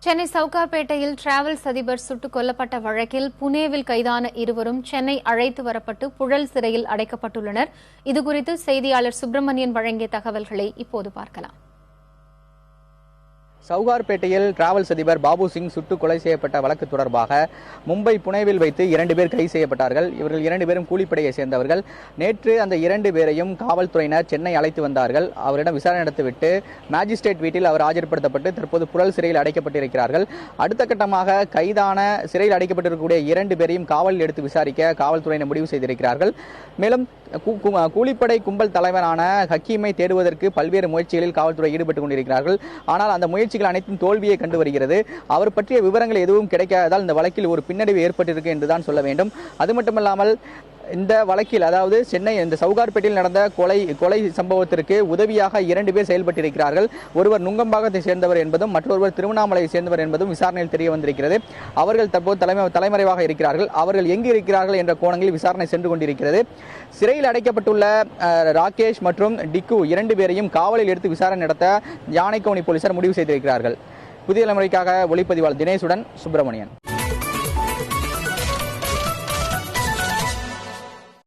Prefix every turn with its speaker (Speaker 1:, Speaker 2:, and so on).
Speaker 1: Chennai சவுகார்பேட்டையில் travels அதிபர் சுட்டுக் கொல்லப்பட்ட வழக்கில் புனேவில் கைதான இருவரும் சென்னை அழைத்து வரப்பட்டு புழல் சிறையில் அடைக்கப்பட்டுள்ளனர். இதுகுறித்து செய்தியாளர் சுப்பிரமணியன் வழங்கிய தகவல்களை இப்போது பார்க்கலாம்.
Speaker 2: சவுகார்பேட்டையில் டிராவல்ஸ் அதிபர் பாபு சிங் சுட்டுக் கொலை செய்யப்பட்ட வழக்கு தொடர்பாக மும்பை புனேவில் வைத்து 2 பேர் கைது செய்யப்பட்டார்கள். இவர்கள் 2 பேரும் கூலிப்படையை சேர்ந்தவர்கள். நேற்று அந்த 2 பேரையும் காவல்துறையினர் சென்னை அழைத்து வந்தார்கள். அவரிடம் விசாரணை நடத்திவிட்டு மேஜிஸ்ட்ரேட் வீட்டில் அவர் ஆஜர்படுத்தப்பட்டு தற்போது புழல் சிறையில் அடைக்கப்பட்டிருக்கிறார்கள். அடுத்த கட்டமாக கைதான சிறையில் அடைக்கப்பட்டிருக்கக்கூடிய 2 பேரையும் காவலில் எடுத்து விசாரிக்க காவல்துறையினர் முடிவு செய்திருக்கிறார்கள். மேலும் கூலிப்படை கும்பல் தலைவரான ஹக்கீமை தேடுவதற்கு பல்வேறு முயற்சிகளில் காவல்துறை ஈடுபட்டுக் கொண்டிருக்கிறார்கள். ஆனால் அந்த முயற்சிகள் அனைத்தும் தோல்வியை கண்டு வருகிறது. அவர் பற்றிய விவரங்கள் எதுவும் கிடைக்காததால் இந்த வழக்கில் ஒரு பின்னடைவு ஏற்பட்டிருக்கு என்றுதான் சொல்ல வேண்டும். அது மட்டுமல்லாமல் இந்த வழக்கில், அதாவது சென்னை இந்த சவுகார்பேட்டையில் நடந்த கொலை சம்பவத்திற்கு உதவியாக 2 பேர் செயல்பட்டிருக்கிறார்கள். ஒருவர் நுங்கம்பாக்கத்தை சேர்ந்தவர் என்பதும் மற்றொருவர் திருவண்ணாமலையை சேர்ந்தவர் என்பதும் விசாரணையில் தெரிய வந்திருக்கிறது. அவர்கள் தற்போது தலைமறைவாக இருக்கிறார்கள். அவர்கள் எங்கு இருக்கிறார்கள் என்ற கோணங்களில் விசாரணை சென்று கொண்டிருக்கிறது. சிறையில் அடைக்கப்பட்டுள்ள ராகேஷ் மற்றும் டிக்கு 2 பேரையும் காவலில் எடுத்து விசாரணை நடத்த யானைக்கவுனி போலீசார் முடிவு செய்திருக்கிறார்கள். புதிய தலைமுறைக்காக ஒளிப்பதிவாளர் தினேஷுடன் சுப்பிரமணியன்.